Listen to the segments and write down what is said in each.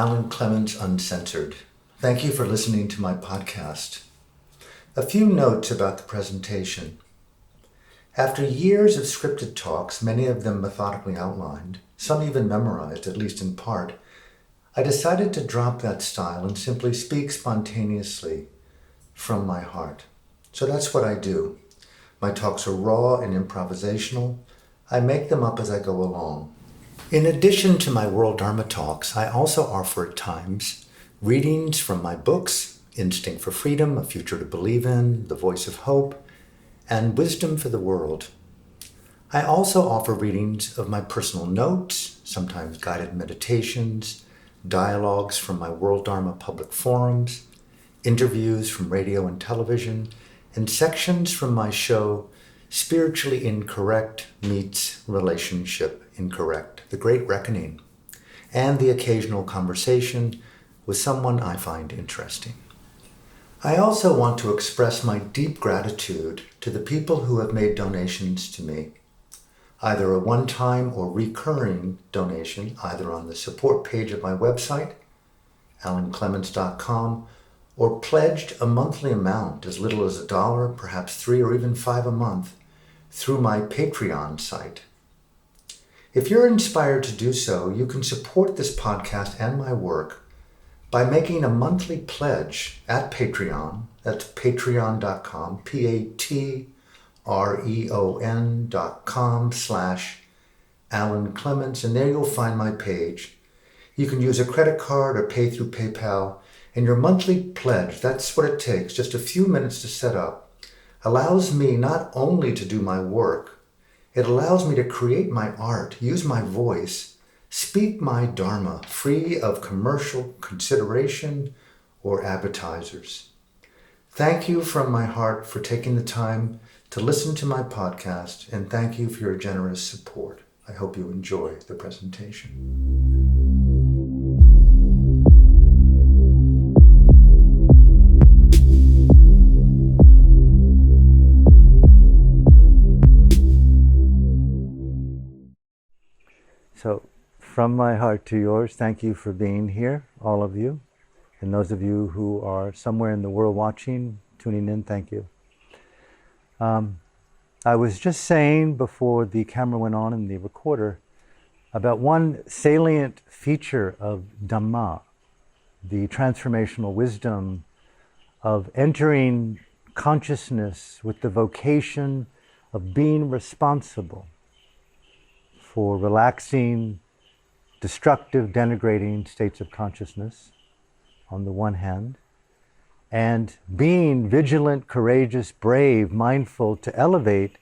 Alan Clements Uncensored. Thank you for listening to my podcast. A few notes about the presentation. After years of scripted talks, many of them methodically outlined, some even memorized, at least in part, I decided to drop that style and simply speak spontaneously from my heart. So that's what I do. My talks are raw and improvisational. I make them up as I go along. In addition to my World Dharma talks, I also offer at times readings from my books, Instinct for Freedom, A Future to Believe in, The Voice of Hope, and Wisdom for the World. I also offer readings of my personal notes, sometimes guided meditations, dialogues from my World Dharma public forums, interviews from radio and television, and sections from my show, Spiritually Incorrect Meets Relationship Incorrect, The Great Reckoning, and the occasional conversation with someone I find interesting. I also want to express my deep gratitude to the people who have made donations to me, either a one-time or recurring donation, either on the support page of my website, alanclements.com, or pledged a monthly amount as little as $1, perhaps $3 or even $5 a month, through my Patreon site. If you're inspired to do so, you can support this podcast and my work by making a monthly pledge at Patreon. That's patreon.com, patreon.com/Alan Clements, and there you'll find my page. You can use a credit card or pay through PayPal, and your monthly pledge, that's what it takes, just a few minutes to set up, allows me not only to do my work, it allows me to create my art, use my voice, speak my Dharma, free of commercial consideration or advertisers. Thank you from my heart for taking the time to listen to my podcast, and thank you for your generous support. I hope you enjoy the presentation. So, from my heart to yours, thank you for being here, all of you. And those of you who are somewhere in the world watching, tuning in, thank you. I was just saying before the camera went on in the recorder about one salient feature of Dhamma, the transformational wisdom of entering consciousness with the vocation of being responsible for relaxing destructive, denigrating states of consciousness on the one hand, and being vigilant, courageous, brave, mindful to elevate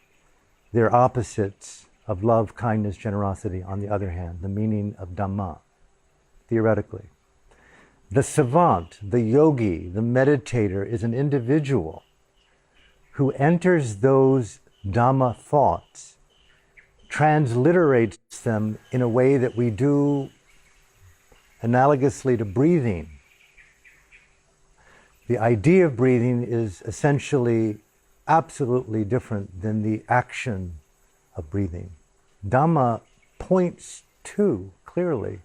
their opposites of love, kindness, generosity on the other hand, the meaning of Dhamma, theoretically. The savant, the yogi, the meditator is an individual who enters those Dhamma thoughts, transliterates them in a way that we do analogously to breathing. The idea of breathing is essentially absolutely different than the action of breathing. Dhamma points to, clearly,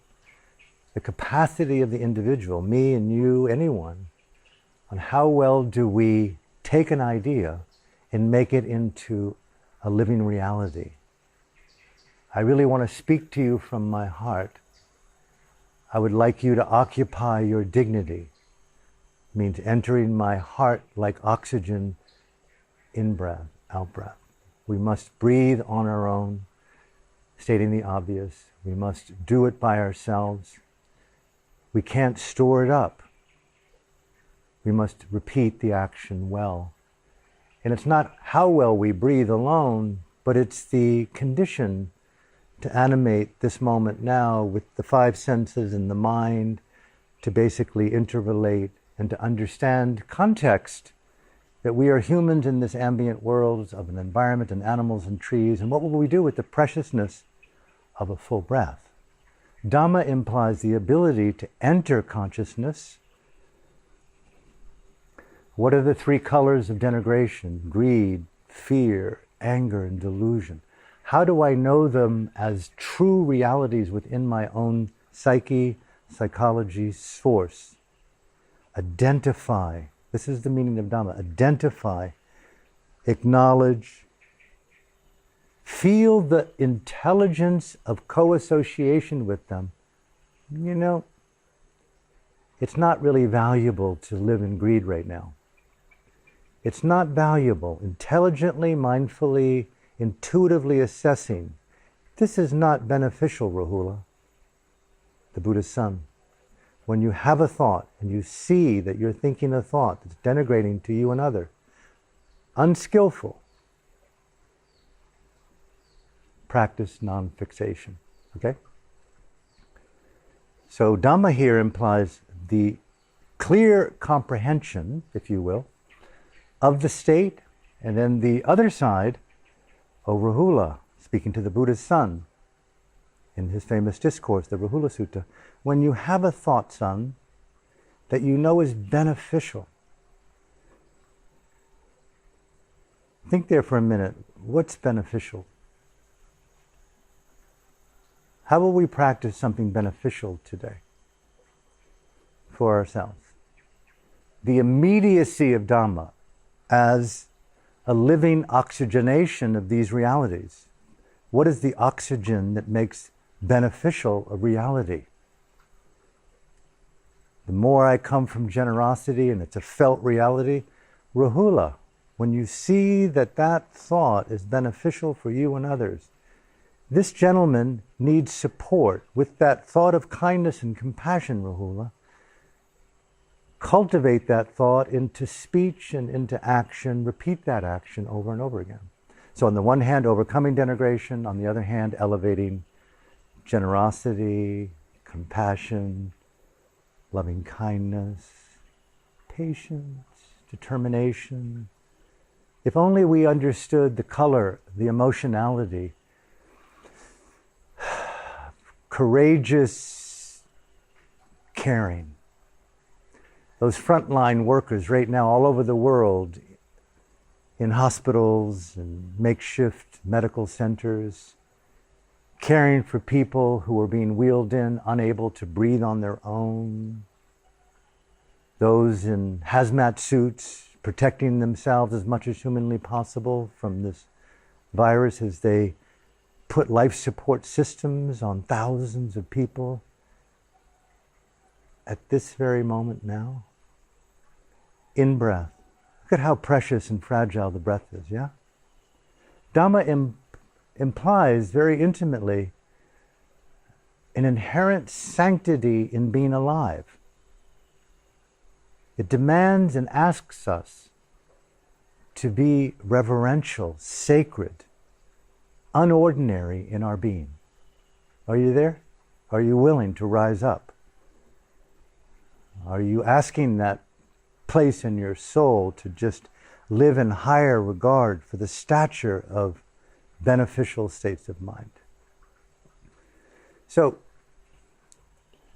the capacity of the individual, me and you, anyone, on how well do we take an idea and make it into a living reality. I really want to speak to you from my heart. I would like you to occupy your dignity. It means entering my heart like oxygen, in-breath, out-breath. We must breathe on our own, stating the obvious. We must do it by ourselves. We can't store it up. We must repeat the action well. And it's not how well we breathe alone, but it's the condition to animate this moment now with the five senses and the mind, to basically interrelate and to understand context, that we are humans in this ambient world of an environment and animals and trees, and what will we do with the preciousness of a full breath? Dhamma implies the ability to enter consciousness. What are the three colors of denigration? Greed, fear, anger, and delusion. How do I know them as true realities within my own psyche, psychology source. Identify. This is the meaning of Dhamma. Identify, acknowledge, feel the intelligence of co-association with them. You know, it's not really valuable to live in greed right now. It's not valuable. Intelligently, mindfully, intuitively assessing. This is not beneficial, Rahula, the Buddha's son. When you have a thought and you see that you're thinking a thought that's denigrating to you and other, unskillful, practice non-fixation. Okay? So Dhamma here implies the clear comprehension, if you will, of the state, and then the other side, O Rahula, speaking to the Buddha's son in his famous discourse, the Rahula Sutta, when you have a thought, son, that you know is beneficial, think there for a minute, what's beneficial? How will we practice something beneficial today for ourselves? The immediacy of Dhamma as a living oxygenation of these realities. What is the oxygen that makes beneficial a reality? The more I come from generosity and it's a felt reality, Rahula, when you see that that thought is beneficial for you and others, this gentleman needs support with that thought of kindness and compassion, Rahula. Cultivate that thought into speech and into action. Repeat that action over and over again. So on the one hand, overcoming denigration. On the other hand, elevating generosity, compassion, loving kindness, patience, determination. If only we understood the color, the emotionality, courageous caring. Those frontline workers right now all over the world, in hospitals and makeshift medical centers, caring for people who are being wheeled in, unable to breathe on their own. Those in hazmat suits, protecting themselves as much as humanly possible from this virus as they put life support systems on thousands of people at this very moment now. In breath. Look at how precious and fragile the breath is, yeah? Dhamma implies very intimately an inherent sanctity in being alive. It demands and asks us to be reverential, sacred, unordinary in our being. Are you there? Are you willing to rise up? Are you asking that place in your soul to just live in higher regard for the stature of beneficial states of mind? So,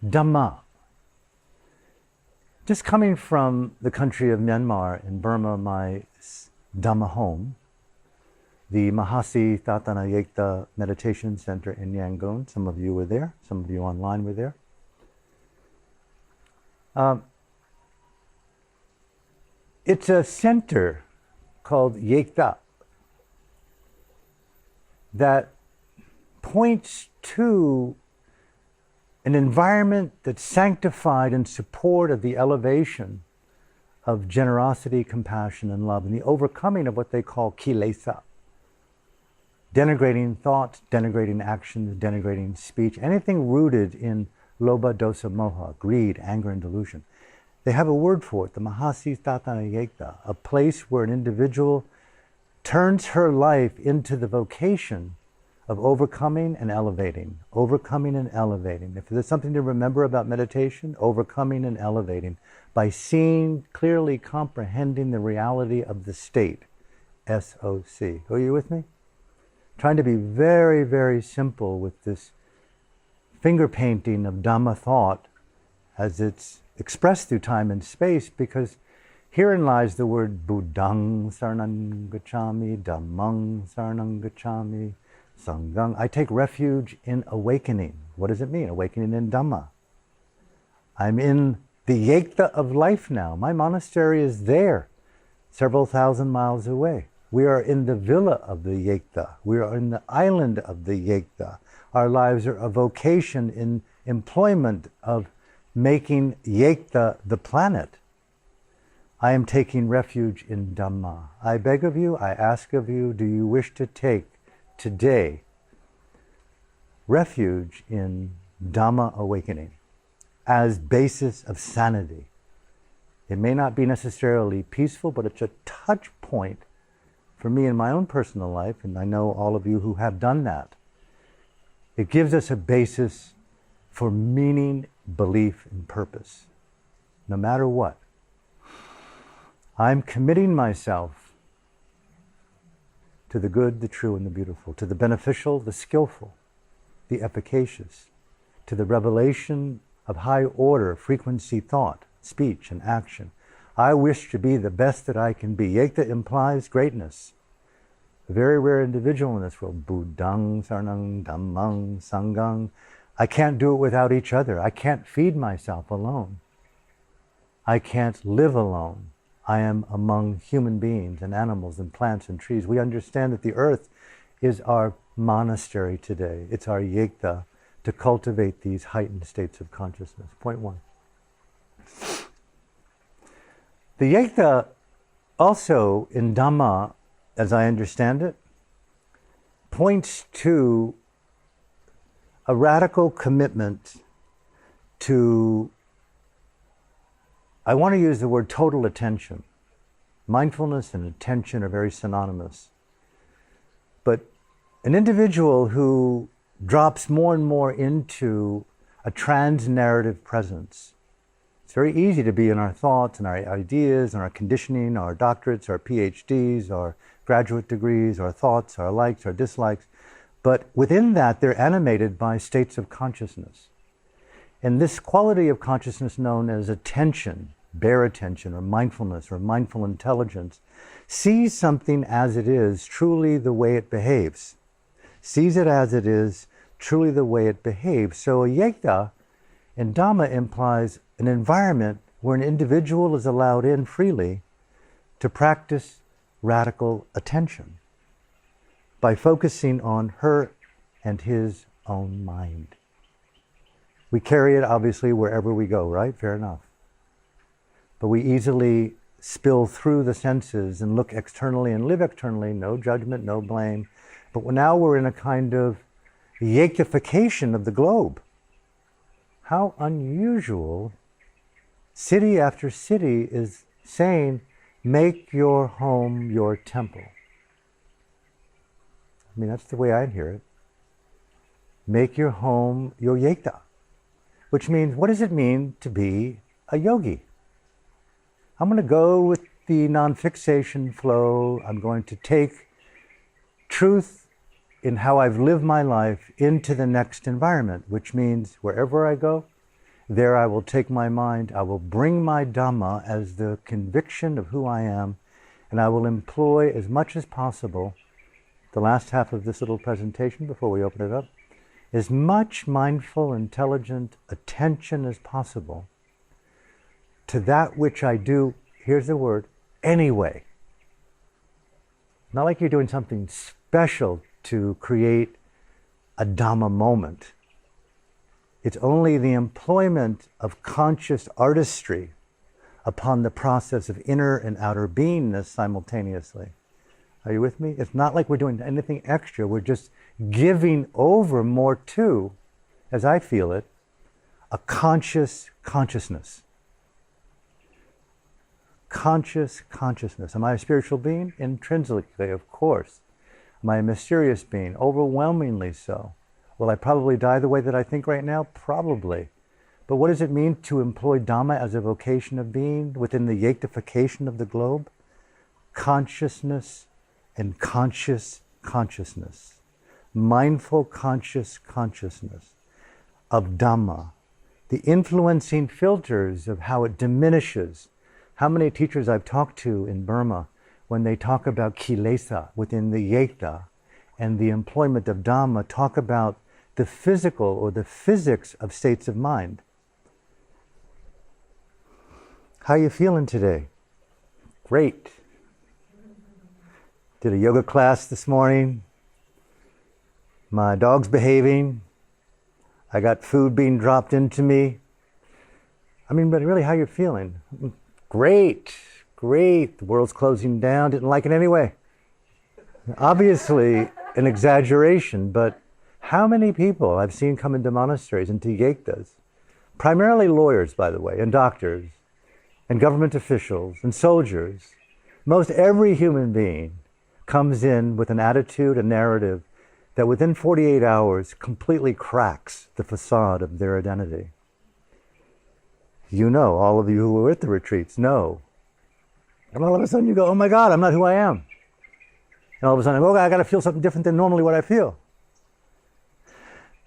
Dhamma. Just coming from the country of Myanmar in Burma, my Dhamma home, the Mahasi Thatana Yekta Meditation Center in Yangon. Some of you were there, some of you online were there. It's a center called Yekta that points to an environment that's sanctified in support of the elevation of generosity, compassion, and love, and the overcoming of what they call kilesa. Denigrating thoughts, denigrating actions, denigrating speech, anything rooted in lobha, dosa, moha, greed, anger, and delusion. They have a word for it, the Mahasi Tatana Yekta, a place where an individual turns her life into the vocation of overcoming and elevating, overcoming and elevating. If there's something to remember about meditation, overcoming and elevating, by seeing, clearly comprehending the reality of the state, SOC. Are you with me? Trying to be very, very simple with this finger painting of Dhamma thought as it's expressed through time and space, because herein lies the word Buddhang Saranang Gacchami, Dhammang Saranang Gacchami, Sanghang. I take refuge in awakening. What does it mean? Awakening in Dhamma. I'm in the yekta of life now. My monastery is there, several thousand miles away. We are in the villa of the yekta. We are in the island of the yekta. Our lives are a vocation in employment of making yekta the planet. I am taking refuge in Dhamma. I beg of you, I ask of you, do you wish to take today refuge in Dhamma awakening as basis of sanity? It may not be necessarily peaceful, but it's a touch point for me in my own personal life, and I know all of you who have done that. It gives us a basis for meaning, belief, and purpose, no matter what. I'm committing myself to the good, the true, and the beautiful, to the beneficial, the skillful, the efficacious, to the revelation of high order, frequency, thought, speech, and action. I wish to be the best that I can be. Yekta implies greatness. A very rare individual in this world. Buddhang, Saranang, Dhammang, Sanghang. I can't do it without each other. I can't feed myself alone. I can't live alone. I am among human beings and animals and plants and trees. We understand that the earth is our monastery today. It's our yekta to cultivate these heightened states of consciousness. Point one. The yekta also in Dhamma, as I understand it, points to a radical commitment to, I want to use the word total attention. Mindfulness and attention are very synonymous. But an individual who drops more and more into a trans-narrative presence. It's very easy to be in our thoughts and our ideas and our conditioning, our doctorates, our PhDs, our graduate degrees, our thoughts, our likes, our dislikes. But within that, they're animated by states of consciousness. And this quality of consciousness known as attention, bare attention, or mindfulness, or mindful intelligence, sees something as it is, truly the way it behaves. Sees it as it is, truly the way it behaves. So a yekta in Dhamma implies an environment where an individual is allowed in freely to practice radical attention by focusing on her and his own mind. We carry it obviously wherever we go, right? Fair enough. But we easily spill through the senses and look externally and live externally, no judgment, no blame. But now we're in a kind of yektification of the globe. How unusual. City after city is saying, make your home your temple. I mean, that's the way I hear it. Make your home your yekta. Which means, what does it mean to be a yogi? I'm going to go with the non-fixation flow. I'm going to take truth in how I've lived my life into the next environment, which means wherever I go, there I will take my mind, I will bring my Dhamma as the conviction of who I am, and I will employ as much as possible, the last half of this little presentation before we open it up, as much mindful, intelligent attention as possible to that which I do, here's the word, anyway. Not like you're doing something special to create a Dhamma moment. It's only the employment of conscious artistry upon the process of inner and outer beingness simultaneously. Are you with me? It's not like we're doing anything extra. We're just giving over more to, as I feel it, a conscious consciousness. Conscious consciousness. Am I a spiritual being? Intrinsically, of course. Am I a mysterious being? Overwhelmingly so. Will I probably die the way that I think right now? Probably. But what does it mean to employ Dhamma as a vocation of being within the yektification of the globe? Consciousness and conscious consciousness. Mindful conscious consciousness of Dhamma. The influencing filters of how it diminishes. How many teachers I've talked to in Burma, when they talk about kilesa within the yekta and the employment of Dhamma, talk about the physical or the physics of states of mind. How you feeling today? Great. Did a yoga class this morning. My dog's behaving. I got food being dropped into me. I mean, but really, how you feeling? Great, great. The world's closing down. Didn't like it anyway. Obviously, an exaggeration, but how many people I've seen come into monasteries, into yektas, primarily lawyers, by the way, and doctors, and government officials, and soldiers. Most every human being comes in with an attitude, a narrative, that within 48 hours completely cracks the facade of their identity. You know, all of you who were at the retreats know. And all of a sudden you go, oh my God, I'm not who I am. And all of a sudden, I got to feel something different than normally what I feel.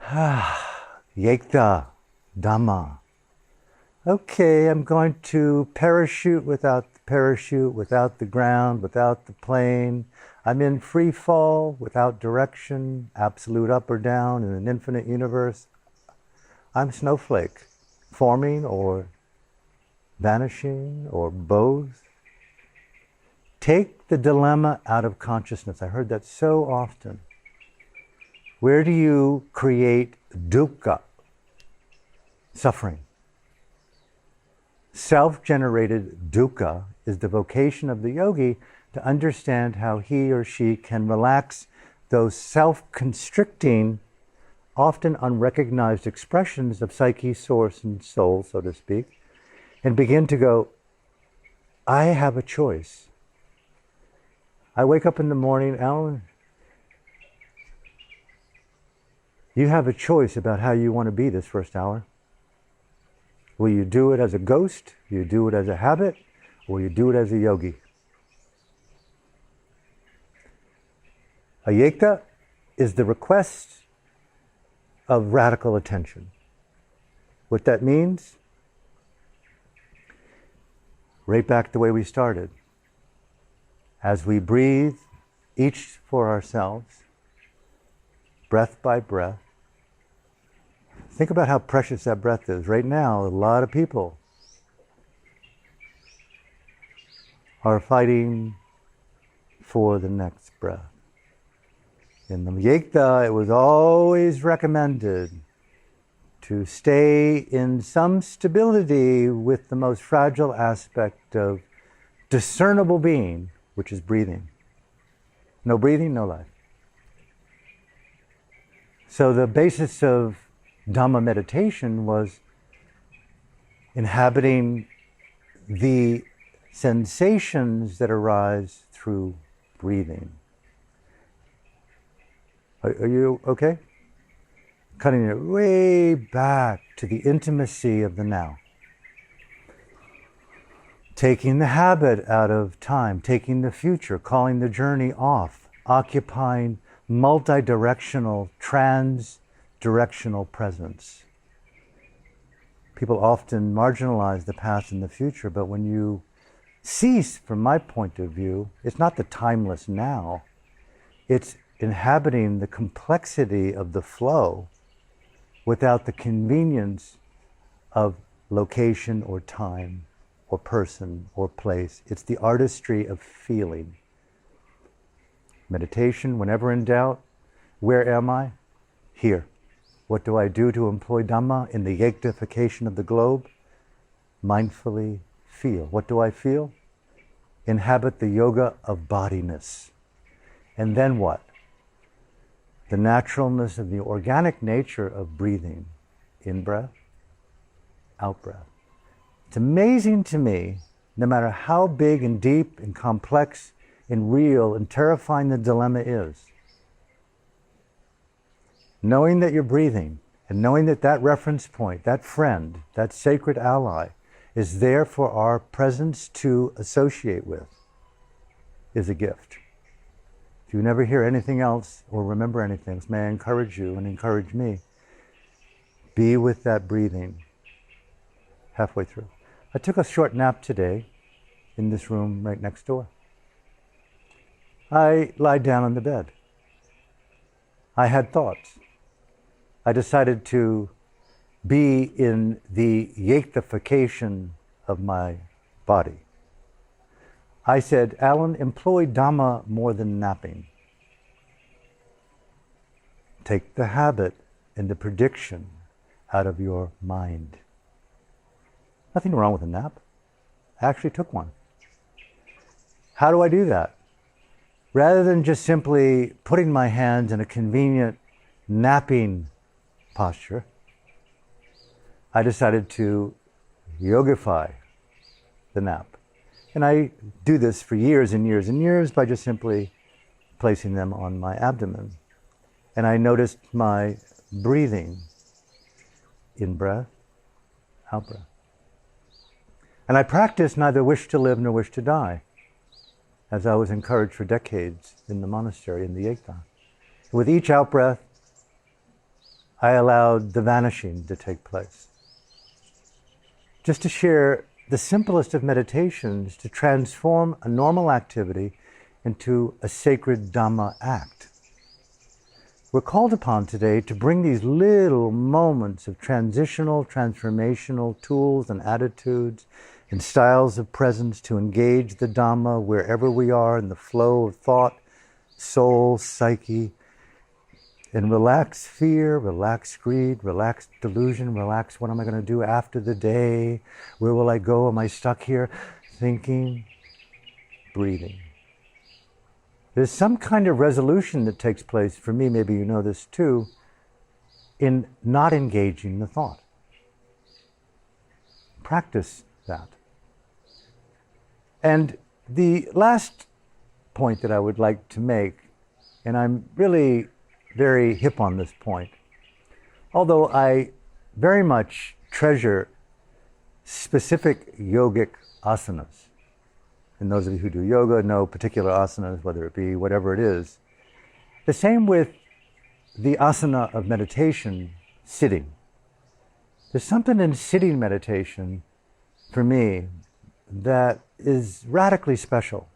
Yekta, Dhamma. Okay, I'm going to parachute without the parachute, without the ground, without the plane. I'm in free fall, without direction, absolute up or down in an infinite universe. I'm snowflake, forming or vanishing or both. Take the dilemma out of consciousness. I heard that so often. Where do you create dukkha, suffering? Self-generated dukkha is the vocation of the yogi to understand how he or she can relax those self-constricting, often unrecognized expressions of psyche, source, and soul, so to speak, and begin to go, I have a choice. I wake up in the morning, Alan, you have a choice about how you want to be this first hour. Will you do it as a ghost? Will you do it as a habit? Or will you do it as a yogi? A yekta is the request of radical attention. What that means? Right back the way we started. As we breathe, each for ourselves, breath by breath. Think about how precious that breath is. Right now, a lot of people are fighting for the next breath. In the yekta, it was always recommended to stay in some stability with the most fragile aspect of discernible being, which is breathing. No breathing, no life. So the basis of Dhamma meditation was inhabiting the sensations that arise through breathing. Are you okay? Cutting it way back to the intimacy of the now. Taking the habit out of time, taking the future, calling the journey off, occupying multi-directional, trans-directional presence. People often marginalize the past and the future, but when you cease, from my point of view, it's not the timeless now. It's inhabiting the complexity of the flow without the convenience of location or time or person or place. It's the artistry of feeling. Meditation, whenever in doubt, where am I? Here. What do I do to employ Dhamma in the yektification of the globe? Mindfully feel. What do I feel? Inhabit the yoga of bodiness. And then what? The naturalness of the organic nature of breathing. In-breath, out-breath. It's amazing to me, no matter how big and deep and complex and real and terrifying the dilemma is, knowing that you're breathing and knowing that that reference point, that friend, that sacred ally is there for our presence to associate with is a gift. If you never hear anything else or remember anything else, may I encourage you and encourage me, be with that breathing halfway through. I took a short nap today in this room right next door. I lied down on the bed. I had thoughts. I decided to be in the yektification of my body. I said, Alan, employ Dhamma more than napping. Take the habit and the prediction out of your mind. Nothing wrong with a nap. I actually took one. How do I do that? Rather than just simply putting my hands in a convenient napping posture, I decided to yogify the nap. And I do this for years and years and years by just simply placing them on my abdomen. And I noticed my breathing, in breath, out breath. And I practiced neither wish to live nor wish to die, as I was encouraged for decades in the monastery, in the Yekta. With each out breath, I allowed the vanishing to take place. Just to share the simplest of meditations to transform a normal activity into a sacred Dhamma act. We're called upon today to bring these little moments of transitional, transformational tools and attitudes and styles of presence to engage the Dhamma wherever we are in the flow of thought, soul, psyche, and relax fear, relax greed, relax delusion, relax what am I going to do after the day? Where will I go? Am I stuck here? Thinking, breathing. There's some kind of resolution that takes place, for me, maybe you know this too, in not engaging the thought. Practice that. And the last point that I would like to make, and I'm really very hip on this point, although I very much treasure specific yogic asanas. And those of you who do yoga know particular asanas, whether it be whatever it is. The same with the asana of meditation, sitting. There's something in sitting meditation, for me, that is radically special.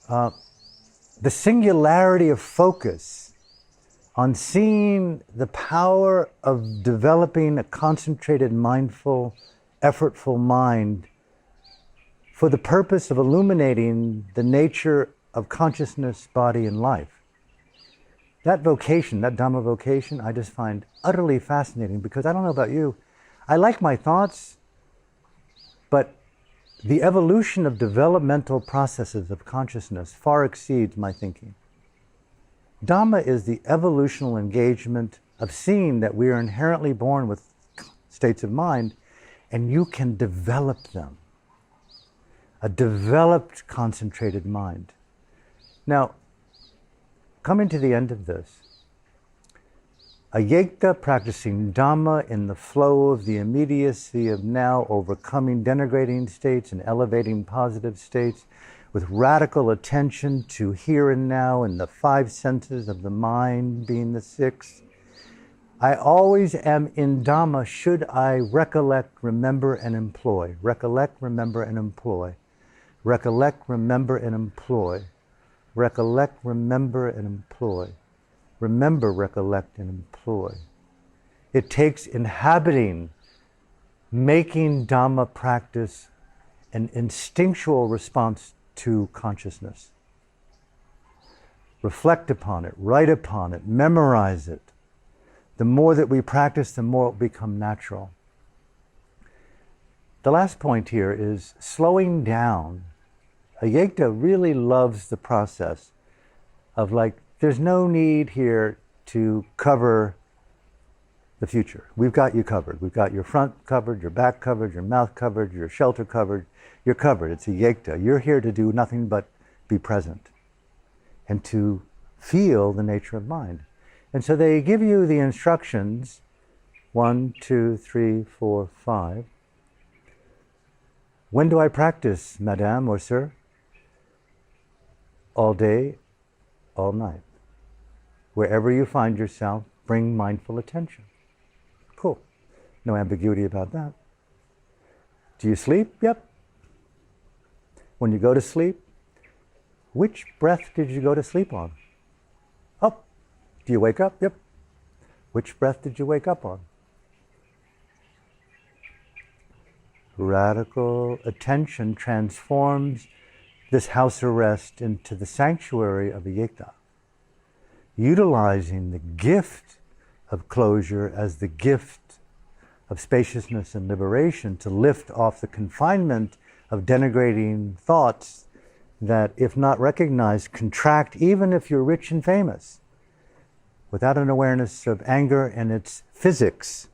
The singularity of focus on seeing the power of developing a concentrated, mindful, effortful mind for the purpose of illuminating the nature of consciousness, body, and life. That vocation, that Dhamma vocation, I just find utterly fascinating because I don't know about you, I like my thoughts, but the evolution of developmental processes of consciousness far exceeds my thinking. Dhamma is the evolutional engagement of seeing that we are inherently born with states of mind, and you can develop them. A developed, concentrated mind. Now, coming to the end of this, a yekta practicing Dhamma in the flow of the immediacy of now, overcoming denigrating states and elevating positive states, with radical attention to here and now and the five senses of the mind being the sixth. I always am in Dhamma should I recollect, remember, and employ. Recollect, remember, and employ. Recollect, remember, and employ. Recollect, remember, and employ. Remember, recollect, and employ. It takes inhabiting, making Dhamma practice an instinctual response to consciousness. Reflect upon it, write upon it, memorize it. The more that we practice, the more it will become natural. The last point here is slowing down. A yekta really loves the process of there's no need here to cover the future. We've got you covered. We've got your front covered, your back covered, your mouth covered, your shelter covered. You're covered. It's a yekta. You're here to do nothing but be present and to feel the nature of mind. And so they give you the instructions, 1, 2, 3, 4, 5. When do I practice, madame or sir? All day, all night. Wherever you find yourself, bring mindful attention. Cool. No ambiguity about that. Do you sleep? Yep. When you go to sleep, which breath did you go to sleep on? Up. Do you wake up? Yep. Which breath did you wake up on? Radical attention transforms this house arrest into the sanctuary of a yekta, utilizing the gift of closure as the gift of spaciousness and liberation to lift off the confinement of denigrating thoughts that, if not recognized, contract even if you're rich and famous. Without an awareness of anger and its physics,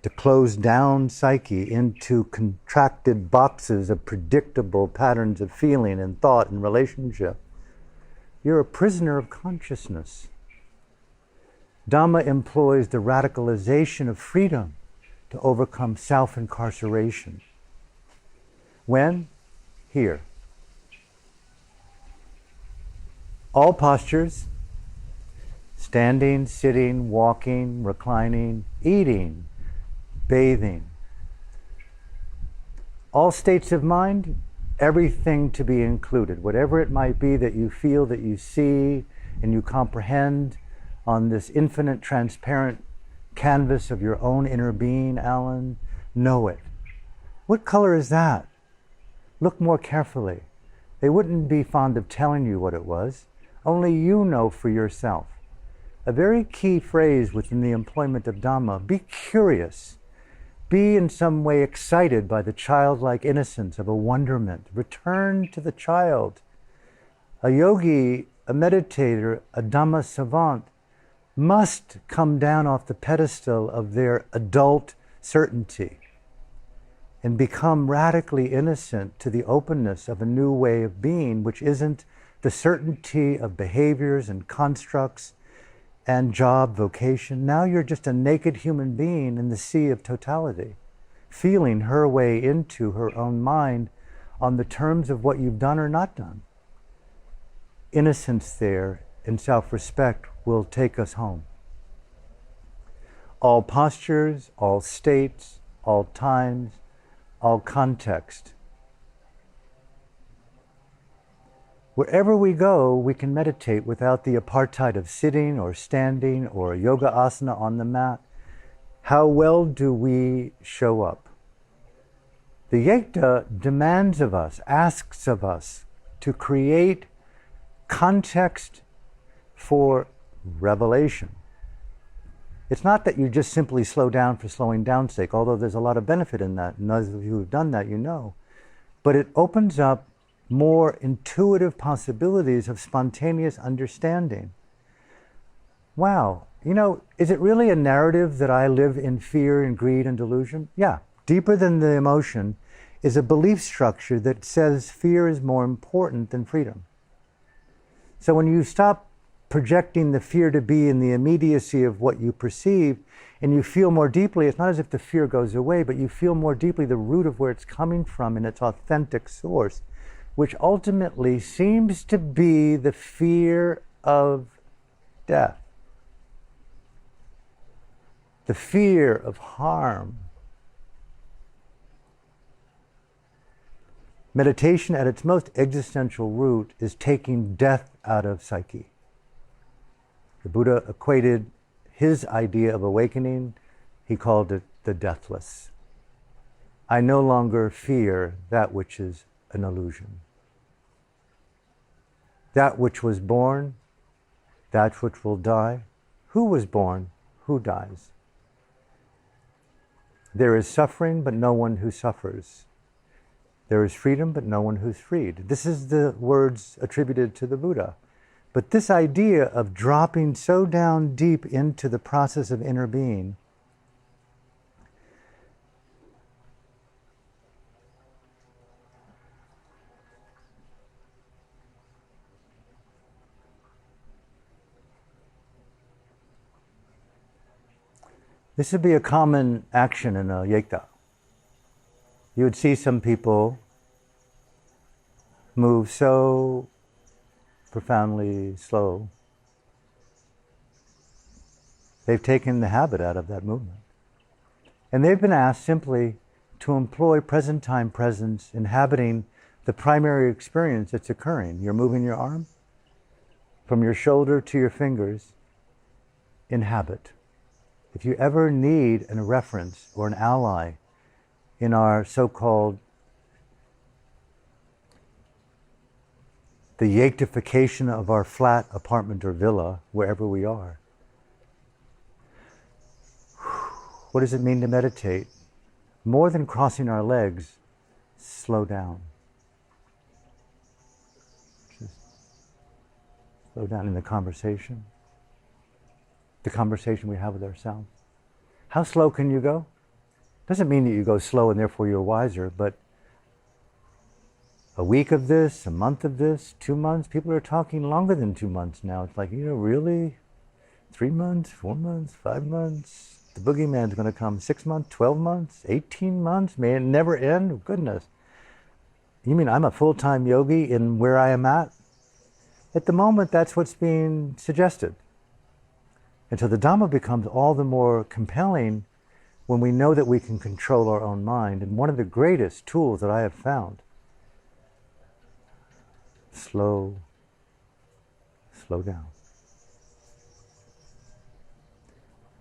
to close down psyche into contracted boxes of predictable patterns of feeling and thought and relationship, you're a prisoner of consciousness. Dhamma employs the radicalization of freedom to overcome self-incarceration. When? Here. All postures, standing, sitting, walking, reclining, eating, bathing. All states of mind, everything to be included. Whatever it might be that you feel, that you see, and you comprehend on this infinite, transparent canvas of your own inner being, Alan, know it. What color is that? Look more carefully. They wouldn't be fond of telling you what it was. Only you know for yourself. A very key phrase within the employment of Dhamma: be curious. Be in some way excited by the childlike innocence of a wonderment. Return to the child. A yogi, a meditator, a Dhamma savant must come down off the pedestal of their adult certainty and become radically innocent to the openness of a new way of being, which isn't the certainty of behaviors and constructs and job, vocation. Now you're just a naked human being in the sea of totality, feeling her way into her own mind on the terms of what you've done or not done. Innocence there and self-respect will take us home. All postures, all states, all times, all context. Wherever we go, we can meditate without the apartheid of sitting or standing or a yoga asana on the mat. How well do we show up? The yekta demands of us, asks of us, to create context for revelation. It's not that you just simply slow down for slowing down's sake, although there's a lot of benefit in that, and those of you who've done that, you know. But it opens up more intuitive possibilities of spontaneous understanding. Wow, is it really a narrative that I live in fear and greed and delusion? Yeah, deeper than the emotion is a belief structure that says fear is more important than freedom. So when you stop projecting the fear to be in the immediacy of what you perceive, and you feel more deeply, it's not as if the fear goes away, but you feel more deeply the root of where it's coming from in its authentic source, which ultimately seems to be the fear of death, the fear of harm. Meditation at its most existential root is taking death out of psyche. The Buddha equated his idea of awakening, he called it the deathless. I no longer fear that which is an illusion. That which was born, that which will die. Who was born? Who dies? There is suffering, but no one who suffers. There is freedom, but no one who's freed. This is the words attributed to the Buddha. But this idea of dropping so down deep into the process of inner being, this would be a common action in a yekta. You would see some people move so profoundly slow. They've taken the habit out of that movement. And they've been asked simply to employ present time presence, inhabiting the primary experience that's occurring. You're moving your arm from your shoulder to your fingers. Inhabit. If you ever need a reference or an ally in our so-called the yektification of our flat, apartment, or villa, wherever we are. What does it mean to meditate? More than crossing our legs, slow down. Just slow down in the conversation we have with ourselves. How slow can you go? Doesn't mean that you go slow and therefore you're wiser, but a week of this, a month of this, 2 months, people are talking longer than 2 months now. It's like, really? 3 months, 4 months, 5 months? The boogeyman's going to come 6 months, 12 months, 18 months? May it never end? Goodness. You mean I'm a full-time yogi in where I am at? At the moment, that's what's being suggested. And so the Dhamma becomes all the more compelling when we know that we can control our own mind. And one of the greatest tools that I have found, slow down.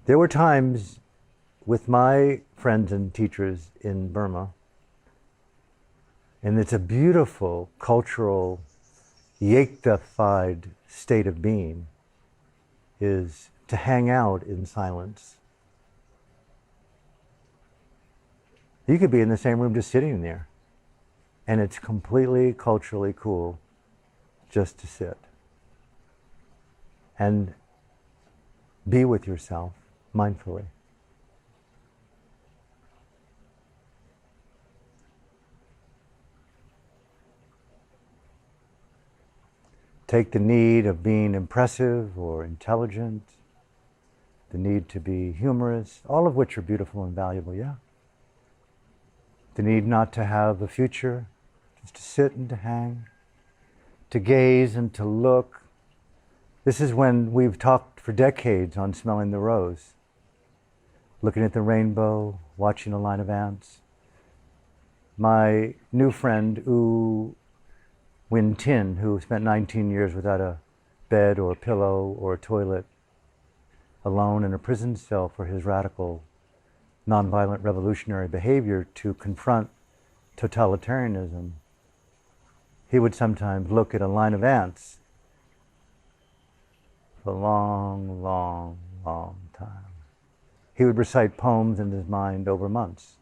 There were times with my friends and teachers in Burma, and it's a beautiful cultural yektified state of being, is to hang out in silence. You could be in the same room just sitting there, and it's completely culturally cool just to sit and be with yourself mindfully. Take the need of being impressive or intelligent, the need to be humorous, all of which are beautiful and valuable, yeah. The need not to have a future, just to sit and to hang, to gaze and to look. This is when we've talked for decades on smelling the rose, looking at the rainbow, watching a line of ants. My new friend, U Win Tin, who spent 19 years without a bed or a pillow or a toilet, alone in a prison cell for his radical, nonviolent revolutionary behavior to confront totalitarianism, he would sometimes look at a line of ants for a long, long, long time. He would recite poems in his mind over months.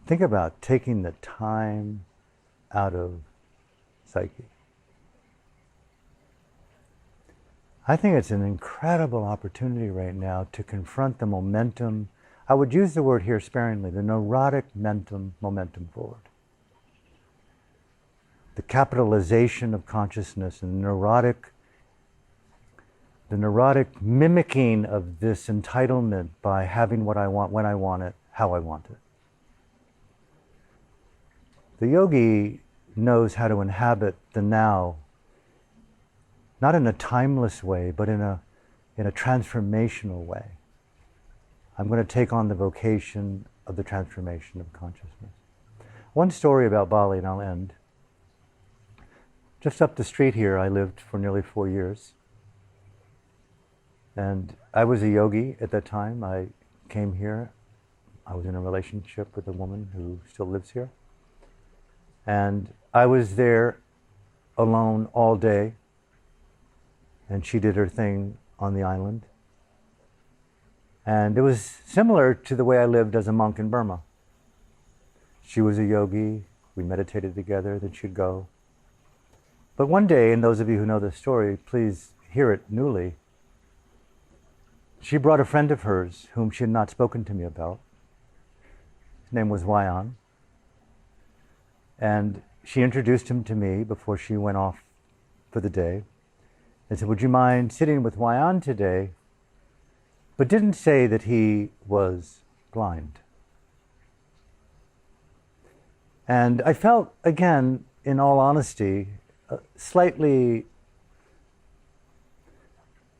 Think about taking the time out of psyche. I think it's an incredible opportunity right now to confront the momentum. I would use the word here sparingly, the neurotic momentum forward. The capitalization of consciousness and the neurotic mimicking of this entitlement by having what I want, when I want it, how I want it. The yogi knows how to inhabit the now, not in a timeless way, but in a transformational way. I'm going to take on the vocation of the transformation of consciousness. One story about Bali, and I'll end. Just up the street here, I lived for nearly 4 years. And I was a yogi at that time. I came here. I was in a relationship with a woman who still lives here. And I was there alone all day. And she did her thing on the island. And it was similar to the way I lived as a monk in Burma. She was a yogi. We meditated together. Then she'd go. But one day, and those of you who know this story, please hear it newly, she brought a friend of hers whom she had not spoken to me about. His name was Wayan. And she introduced him to me before she went off for the day. And said, would you mind sitting with Wayan today? But didn't say that he was blind. And I felt, again, in all honesty, slightly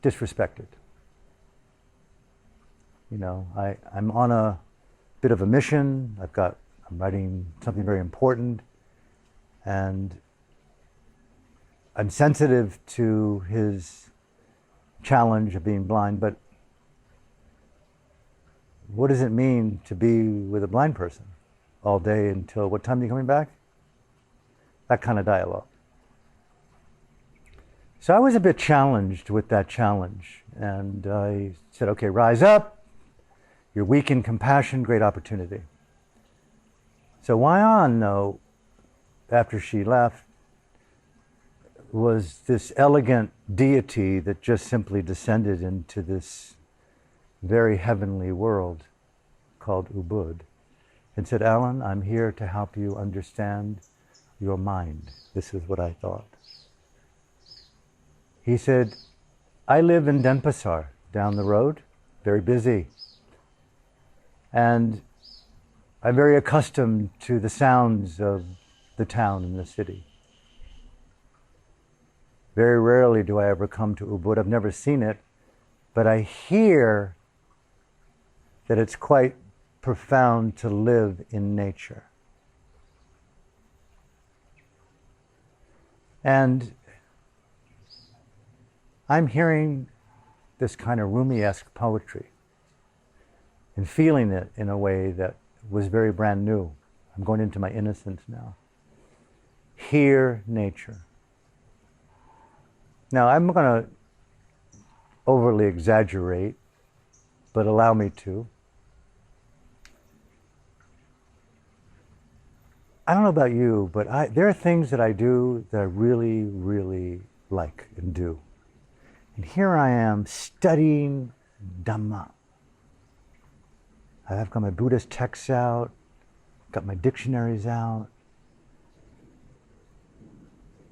disrespected. You know, I'm on a bit of a mission. I'm writing something very important, and I'm sensitive to his challenge of being blind, but what does it mean to be with a blind person all day until what time are you coming back? That kind of dialogue. So I was a bit challenged with that challenge. And I said, okay, rise up. You're weak in compassion, great opportunity. So Wayan, though, after she left, was this elegant deity that just simply descended into this very heavenly world called Ubud and said, Alan, I'm here to help you understand your mind. This is what I thought. He said, I live in Denpasar, down the road, very busy. And I'm very accustomed to the sounds of the town and the city. Very rarely do I ever come to Ubud. I've never seen it, but I hear that it's quite profound to live in nature. And I'm hearing this kind of Rumi-esque poetry and feeling it in a way that was very brand new. I'm going into my innocence now. Hear nature. Now, I'm going to overly exaggerate, but allow me to. I don't know about you, but there are things that I do that I really, really like and do. And here I am studying Dhamma. I've got my Buddhist texts out, got my dictionaries out.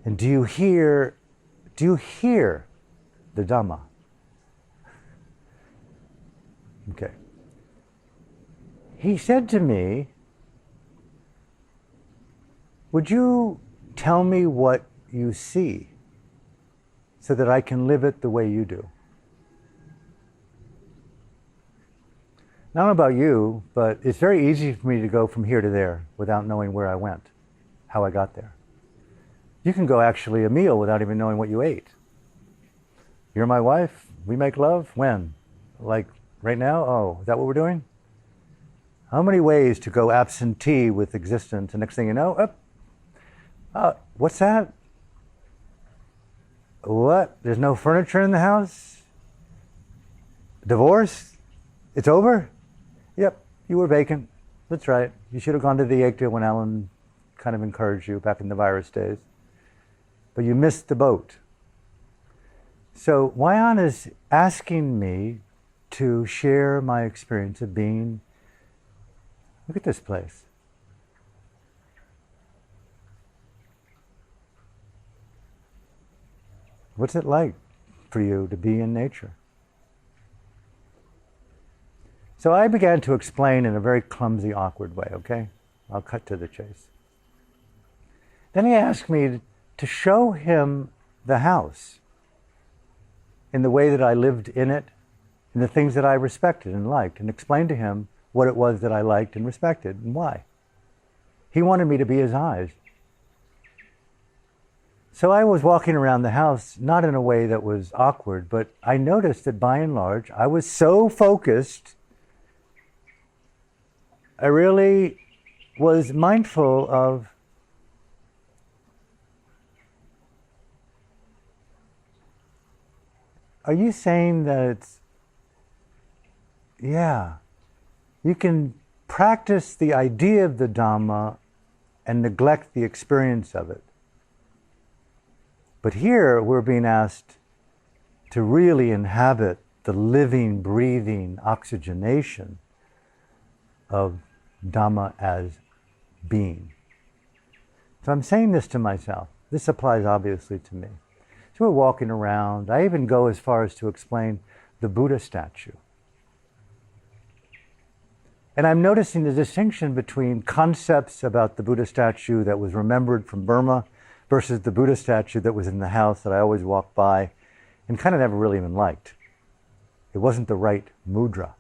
And do you hear the Dhamma? Okay. He said to me, would you tell me what you see so that I can live it the way you do? I don't know about you, but it's very easy for me to go from here to there without knowing where I went, how I got there. You can go actually a meal without even knowing what you ate. You're my wife, we make love, when? Like right now? Oh, is that what we're doing? How many ways to go absentee with existence, and next thing you know, what's that? What? There's no furniture in the house? Divorce? It's over? Yep, you were vacant. That's right. You should have gone to the Yekta when Alan kind of encouraged you back in the virus days. But you missed the boat. So Wayan is asking me to share my experience of being, look at this place. What's it like for you to be in nature? So I began to explain in a very clumsy, awkward way, okay? I'll cut to the chase. Then he asked me to show him the house in the way that I lived in it, and the things that I respected and liked, and explain to him what it was that I liked and respected and why. He wanted me to be his eyes. So I was walking around the house, not in a way that was awkward, but I noticed that by and large, I was so focused, I really was mindful of are you saying that it's, yeah, you can practice the idea of the Dhamma and neglect the experience of it. But here we're being asked to really inhabit the living, breathing oxygenation of Dhamma as being. So I'm saying this to myself. This applies obviously to me. So we're walking around. I even go as far as to explain the Buddha statue. And I'm noticing the distinction between concepts about the Buddha statue that was remembered from Burma versus the Buddha statue that was in the house that I always walked by and kind of never really even liked. It wasn't the right mudra.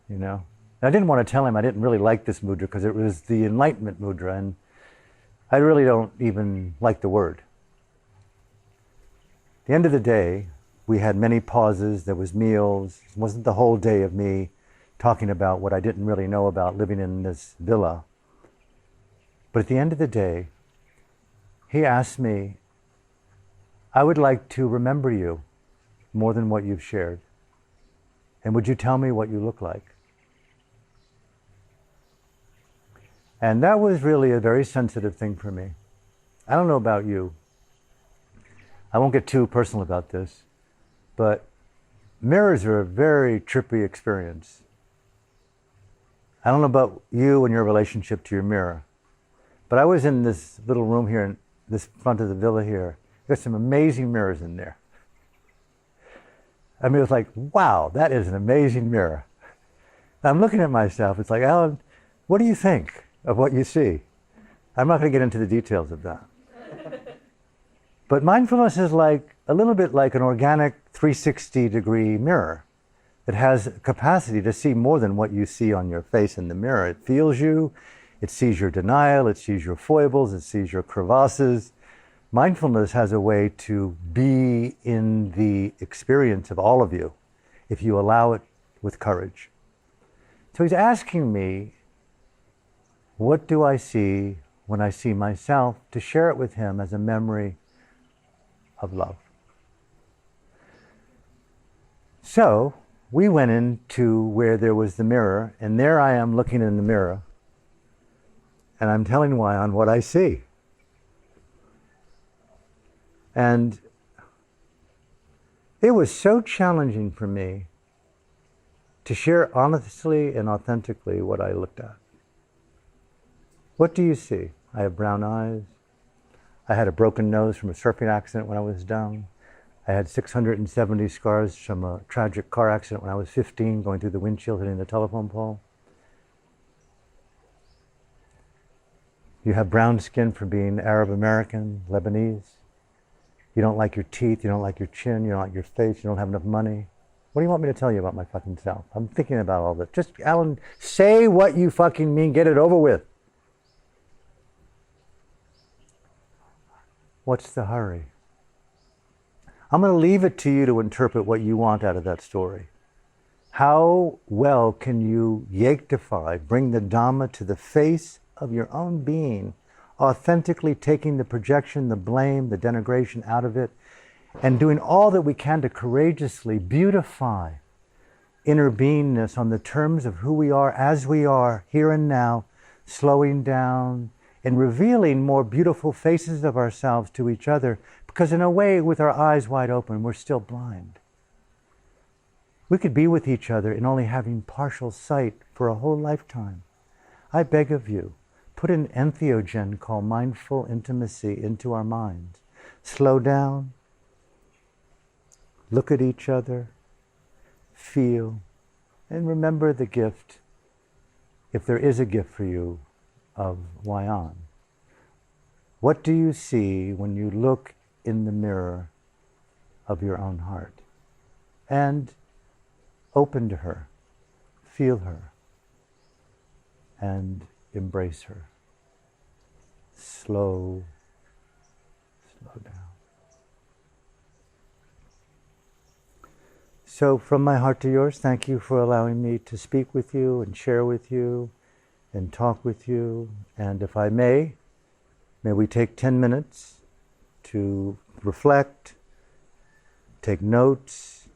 You know? And I didn't want to tell him I didn't really like this mudra because it was the enlightenment mudra, and I really don't even like the word. At the end of the day, We had many pauses. There was meals. It wasn't the whole day of me talking about what I didn't really know about living in this villa. But at the end of the day, he asked me, I would like to remember you more than what you've shared. And would you tell me what you look like? And that was really a very sensitive thing for me. I don't know about you. I won't get too personal about this, but mirrors are a very trippy experience. I don't know about you and your relationship to your mirror, but I was in this little room here in this front of the villa here. There's some amazing mirrors in there. I mean, it was like, wow, that is an amazing mirror. I'm looking at myself. It's like, Alan, what do you think of what you see? I'm not going to get into the details of that. But mindfulness is like a little bit like an organic 360-degree mirror. It has capacity to see more than what you see on your face in the mirror. It feels you, it sees your denial, it sees your foibles, it sees your crevasses. Mindfulness has a way to be in the experience of all of you if you allow it with courage. So he's asking me, what do I see when I see myself, to share it with him as a memory of love. So we went into where there was the mirror, and there I am looking in the mirror, and I'm telling Wyon what I see. And it was so challenging for me to share honestly and authentically what I looked at. What do you see? I have brown eyes. I had a broken nose from a surfing accident when I was young. I had 670 scars from a tragic car accident when I was 15, going through the windshield, hitting the telephone pole. You have brown skin from being Arab American, Lebanese. You don't like your teeth, you don't like your chin, you don't like your face, you don't have enough money. What do you want me to tell you about my fucking self? I'm thinking about all this. Just, Alan, say what you fucking mean, get it over with. What's the hurry? I'm going to leave it to you to interpret what you want out of that story. How well can you yaktify, bring the Dhamma to the face of your own being, authentically taking the projection, the blame, the denigration out of it, and doing all that we can to courageously beautify inner beingness on the terms of who we are as we are, here and now, slowing down, and revealing more beautiful faces of ourselves to each other, because in a way, with our eyes wide open, we're still blind. We could be with each other in only having partial sight for a whole lifetime. I beg of you, put an entheogen called mindful intimacy into our minds. Slow down, look at each other, feel, and remember the gift, if there is a gift for you, of Wyon. What do you see when you look in the mirror of your own heart? And open to her, feel her, and embrace her. Slow down. So from my heart to yours, thank you for allowing me to speak with you and share with you and talk with you. And if I may we take 10 minutes to reflect, take notes,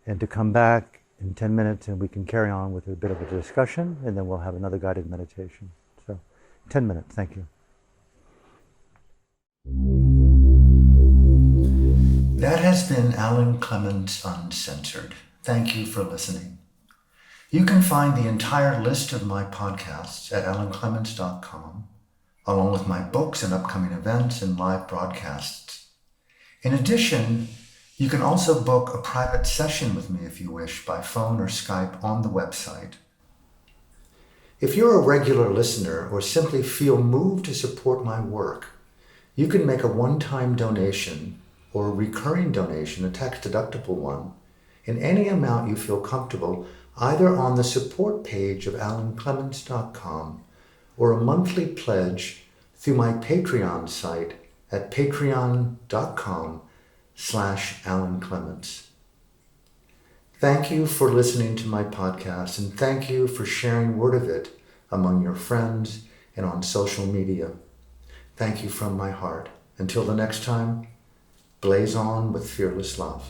and to come back in 10 minutes and we can carry on with a bit of a discussion, and then we'll have another guided meditation. So 10 minutes, thank you. That has been Alan Clements Uncensored. Thank you for listening. You can find the entire list of my podcasts at alanclements.com, along with my books and upcoming events and live broadcasts. In addition, you can also book a private session with me if you wish by phone or Skype on the website. If you're a regular listener or simply feel moved to support my work, you can make a one-time donation or a recurring donation, a tax-deductible one, in any amount you feel comfortable, either on the support page of alanclements.com or a monthly pledge through my Patreon site at patreon.com/AlanClements. Alan Clements. Thank you for listening to my podcast, and thank you for sharing word of it among your friends and on social media. Thank you from my heart. Until the next time, blaze on with fearless love.